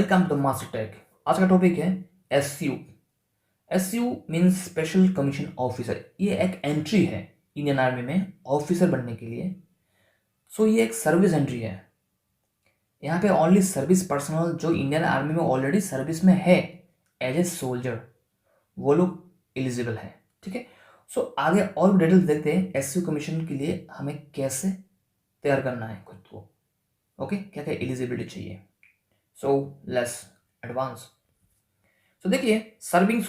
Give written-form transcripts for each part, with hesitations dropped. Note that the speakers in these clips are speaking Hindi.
Welcome to master take. आज का टॉपिक है SU. SU means special commission officer. ये एक एंट्री है इंडियन आर्मी में ऑफिसर बनने के लिए। ये एक सर्विस एंट्री है। यहाँ पे ओनली सर्विस पर्सनल जो इंडियन आर्मी में ऑलरेडी सर्विस में है एज ए सोल्जर, वो लोग एलिजिबल है। ठीक है। आगे और डिटेल्स देखते हैं एसयू कमीशन के लिए हमें कैसे तैयार करना है खुद को। ओके, क्या क्या एलिजिबिलिटी चाहिए। Let's advance. देखिए, सर्विंग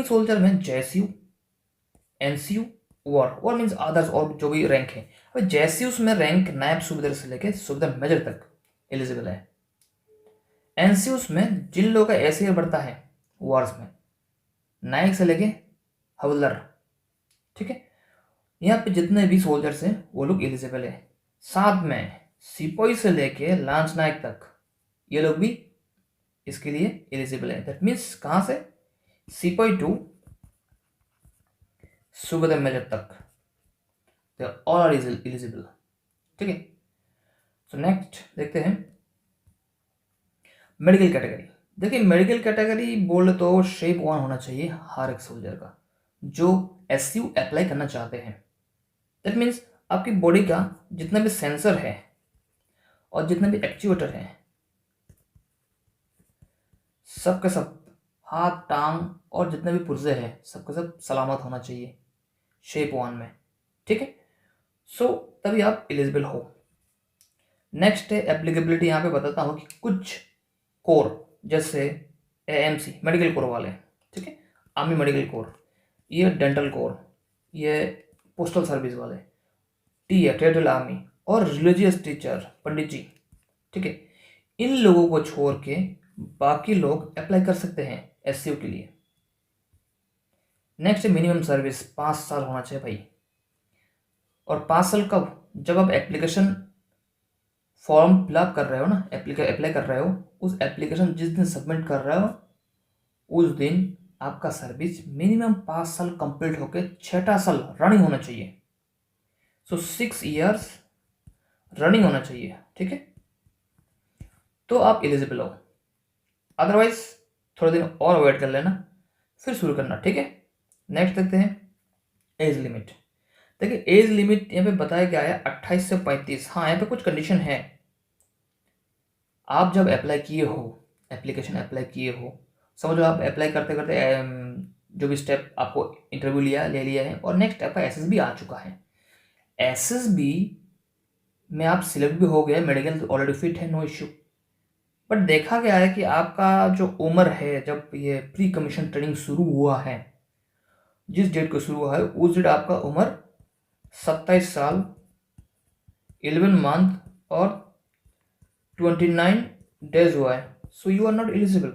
सोल्जर में जेएसयू, एनसीयू, वॉर मीन्स अदर्स और जो भी रैंक है। अब जेएसयूस में रैंक नायब सूबेदार से लेकर सूबेदार मेजर तक एलिजिबल है। एनसीयूस में जिन लोगों का एसीआर बढ़ता है वॉर्स में, नायक से लेके हवलदार। ठीक है। यहाँ पे जितने भी सोल्जर्स हैं वो लोग एलिजिबल है। साथ में सिपाही से लेके लांच नायक तक ये लोग भी इसके लिए एलिजिबल है। दैट मीन्स कहां से, सिपाही टू सूबेदार मेजर तक दे ऑल आर एलिजिबल। ठीक है। नेक्स्ट देखते हैं मेडिकल कैटेगरी। देखिए, मेडिकल कैटेगरी बोले तो शेप 1 होना चाहिए हर एक सोल्जर का जो एसयू अप्लाई करना चाहते हैं। दैट मीन्स आपकी बॉडी का जितना भी सेंसर है और जितने भी एक्चुएटर है, सबके सब हाथ, टांग और जितने भी पुर्जे हैं सबके सब सलामत होना चाहिए शेप 1 में। ठीक है। तभी आप एलिजिबल हो। नेक्स्ट है एप्लीकेबिलिटी। यहाँ पे बताता हूँ कि कुछ कोर जैसे एएमसी मेडिकल कोर वाले, ठीक है, आर्मी मेडिकल कोर, ये डेंटल कोर, ये पोस्टल सर्विस वाले, टी है टेरिटोरियल आर्मी, और रिलीजियस टीचर पंडित जी। ठीक है। इन लोगों को छोड़ के बाकी लोग अप्लाई कर सकते हैं एसयू के लिए। नेक्स्ट मिनिमम सर्विस 5 साल होना चाहिए भाई। और 5 साल कब, जब आप एप्लीकेशन फॉर्म फिलअप कर रहे हो ना, अप्लाई कर रहे हो, उस एप्लीकेशन जिस दिन सबमिट कर रहे हो उस दिन आपका सर्विस मिनिमम 5 साल कंप्लीट होकर 6ठा साल रनिंग होना चाहिए। 6 इयर्स रनिंग होना चाहिए। ठीक है। तो आप एलिजिबल हो। अदरवाइज थोड़े दिन और वेट कर लेना, फिर शुरू करना। ठीक है। नेक्स्ट देखते हैं एज लिमिट। देखिए, एज लिमिट यहाँ पे बताया गया है 28 से 35। हाँ, यहाँ पे कुछ कंडीशन है। आप जब अप्लाई किए हो, एप्लीकेशन अप्लाई किए हो, समझो आप अप्लाई करते करते जो भी स्टेप आपको इंटरव्यू ले लिया है और नेक्स्ट आपका एसएसबी आ चुका है। एसएसबी में आप सिलेक्ट भी हो गए, मेडिकल ऑलरेडी फिट है, नो इश्यू। बट देखा गया है कि आपका जो उम्र है, जब ये प्री कमीशन ट्रेनिंग शुरू हुआ है, जिस डेट को शुरू हुआ है उस डेट आपका उम्र 27 साल 11 मंथ और 29 डेज हुआ है। You are not eligible.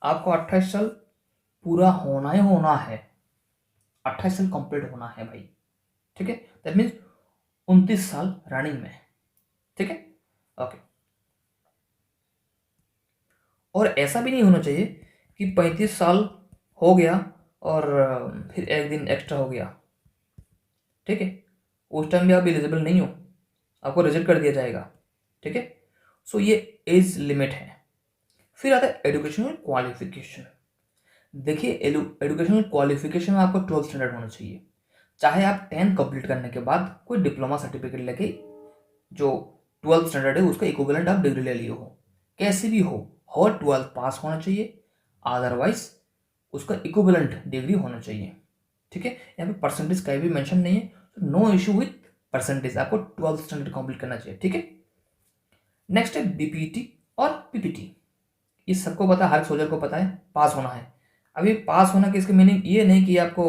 आपको 28 साल पूरा होना ही होना है, 28 साल कंप्लीट होना है भाई। ठीक है। दैट मीन्स 29 साल रनिंग में। ठीक है। ओके। और ऐसा भी नहीं होना चाहिए कि 35 साल हो गया और फिर एक दिन एक्स्ट्रा हो गया। ठीक है। उस टाइम भी आप एलिजिबल नहीं हो, आपको रिजेक्ट कर दिया जाएगा। ठीक है। ये एज लिमिट है। फिर आता है एजुकेशनल क्वालिफिकेशन। देखिए, एजुकेशनल क्वालिफिकेशन में आपको 12th स्टैंडर्ड होना चाहिए। चाहे आप 10th कंप्लीट करने के बाद कोई डिप्लोमा सर्टिफिकेट लेके जो 12th स्टैंडर्ड है उसका इक्विवेलेंट आप डिग्री ले लिए हो, कैसी भी हो 12th पास होना चाहिए, अदरवाइज उसका इक्विवेलेंट डिग्री होना चाहिए। ठीक है। यहाँ पे परसेंटेज का भी मेंशन नहीं है, नो इश्यू विथ परसेंटेज, आपको 12th स्टैंडर्ड कंप्लीट करना चाहिए। ठीक है। नेक्स्ट है बीपीटी और पीपीटी। ये सबको पता है, हर सोल्जर को पता है, पास होना है। अभी पास होना की इसकी मीनिंग ये नहीं कि आपको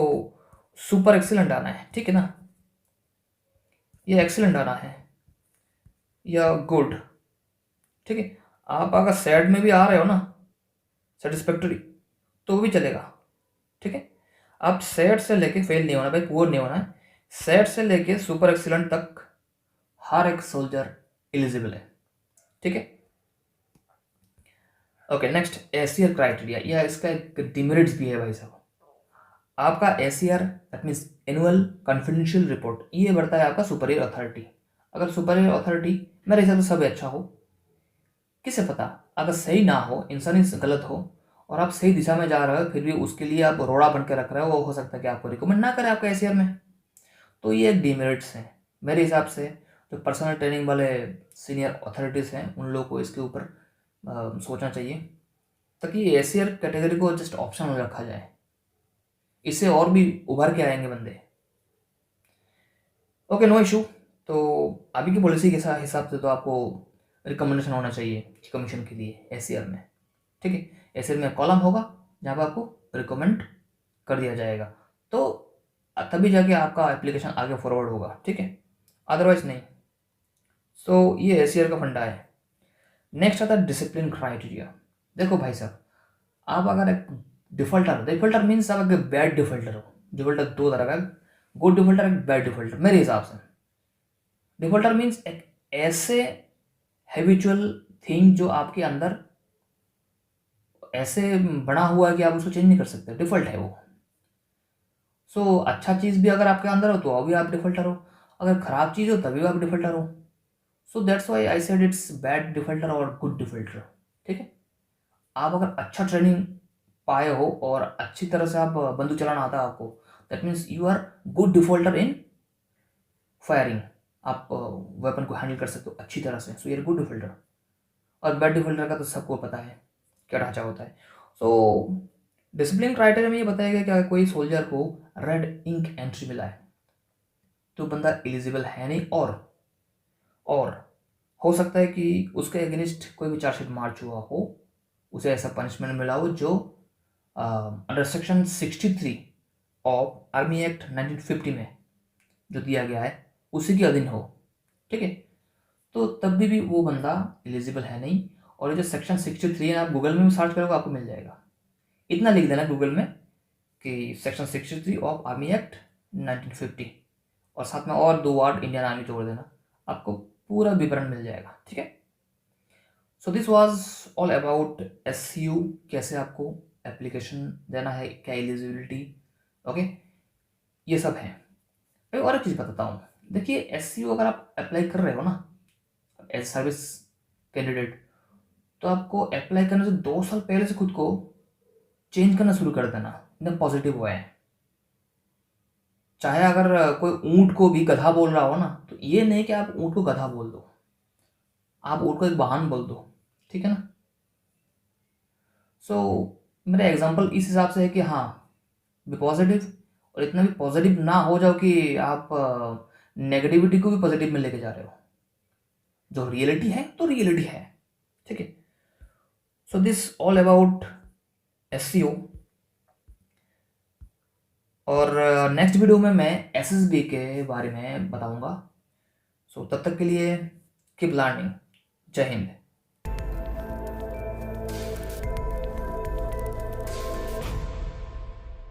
सुपर एक्सीलेंट आना है, ठीक है ना, ये एक्सीलेंट आना है या गुड। ठीक है। आप अगर सैड में भी आ रहे हो ना, सेटिस्फैक्टरी, तो भी चलेगा। ठीक है। आप सैड से लेके फेल नहीं होना भाई, पुअर नहीं होना है, सैड से लेके सुपर एक्सीलेंट तक हर एक सोल्जर एलिजिबल है। ठीक है। ओके। नेक्स्ट एसीआर क्राइटेरिया, या इसका एक डिमेरिट्स भी है भाई साहब। आपका ACR that means annual confidential report, ये बढ़ता है आपका सुपीरियर अथॉरिटी। अगर सुपीरियर अथॉरिटी, मेरे हिसाब से सब अच्छा हो, किसे पता अगर सही ना हो, इंसान ही गलत हो और आप सही दिशा में जा रहे हो, फिर भी उसके लिए आप रोड़ा बन के रख रहे हो, वो हो सकता है कि आपको रिकमेंड ना करें आपका एसीआर में। तो ये एक डिमेरिट्स हैं मेरे हिसाब से। जो पर्सनल ट्रेनिंग वाले सीनियर अथॉरिटीज़ हैं उन लोगों को इसके ऊपर सोचना चाहिए, ताकि एसीआर कैटेगरी को जस्ट ऑप्शन में रखा जाए, इससे और भी उभर के आएंगे बंदे। Okay, no issue. तो अभी की पॉलिसी के हिसाब से तो आपको रिकमेंडेशन होना चाहिए कमीशन के लिए एसीआर में, ठीक है। एसीआर में कॉलम होगा जहाँ पर आपको रिकमेंड कर दिया जाएगा, तो तभी जाके आपका एप्लीकेशन आगे फॉरवर्ड होगा, ठीक है, अदरवाइज नहीं। सो ये एसीआर का फंडा है। नेक्स्ट आता है डिसिप्लिन क्राइटेरिया। देखो भाई साहब, आप अगर एक डिफॉल्टर मीन्स आप अगर बैड डिफॉल्टर हो। डिफॉल्टर दो तरह का, गुड डिफॉल्टर, एक बैड डिफॉल्टर मेरे हिसाब से। डिफॉल्टर मीन्स एक ऐसे हैबिचुअल थिंग जो आपके अंदर ऐसे बना हुआ है कि आप उसको चेंज नहीं कर सकते, डिफॉल्ट है वो। सो अच्छा चीज़ भी अगर आपके अंदर हो तो अभी आप डिफॉल्टर हो, अगर खराब चीज़ हो तभी आप डिफॉल्टर हो। So that's why I said it's bad defaulter और गुड डिफॉल्टर, ठीक है। आप अगर अच्छा ट्रेनिंग पाए हो और अच्छी तरह से आप बंदूक चलाना आता है आपको, that means you are good defaulter in firing. आप वेपन को हैंडल कर सकते हो अच्छी तरह से, so you are good defaulter. और बैड डिफॉल्टर का तो सबको पता है क्या ढांचा होता है। सो डिसिप्लिन क्राइटेरिया में ये बताया गया कि अगर कोई सोल्जर को रेड इंक एंट्री मिला है तो बंदा एलिजिबल है नहीं, और हो सकता है कि उसके अगेंस्ट कोई भी चार्जशीट मार्च हुआ हो, उसे ऐसा पनिशमेंट मिला हो जो under section 63 of army act 1950 में जो दिया गया है उसी के अधीन हो, ठीक है। तो तब भी वो बंदा एलिजिबल है नहीं। और ये जो सेक्शन 63 है, आप गूगल में भी सर्च करोगे आपको मिल जाएगा। इतना लिख देना गूगल में कि सेक्शन 63 ऑफ आर्मी एक्ट 1950, और साथ में और 2 वर्ड इंडियन आर्मी जोड़ देना, आपको पूरा विवरण मिल जाएगा, ठीक है। So this was all about SCU, कैसे आपको एप्लीकेशन देना है, क्या एलिजिबिलिटी, ओके, ये सब है। मैं और एक चीज़ बताता हूँ। देखिए, एससीयू अगर आप अप्लाई कर रहे हो ना एज सर्विस कैंडिडेट, तो आपको अप्लाई करने से 2 साल पहले से खुद को चेंज करना शुरू कर देना एकदम पॉजिटिव हुआ है। चाहे अगर कोई ऊँट को भी गधा बोल रहा हो ना, तो ये नहीं कि आप ऊँट को गधा बोल दो, आप ऊँट को एक वाहन बोल दो, ठीक है ना। सो मेरा एग्जांपल इस हिसाब से है कि हाँ, बी पॉजिटिव, और इतना भी पॉजिटिव ना हो जाओ कि आप नेगेटिविटी को भी पॉजिटिव में लेके जा रहे हो। जो रियलिटी है तो रियलिटी है, ठीक है। So this all about SCO. और नेक्स्ट वीडियो में मैं एसएसबी के बारे में बताऊंगा। सो तब तक के लिए कीप लर्निंग। जय हिंद।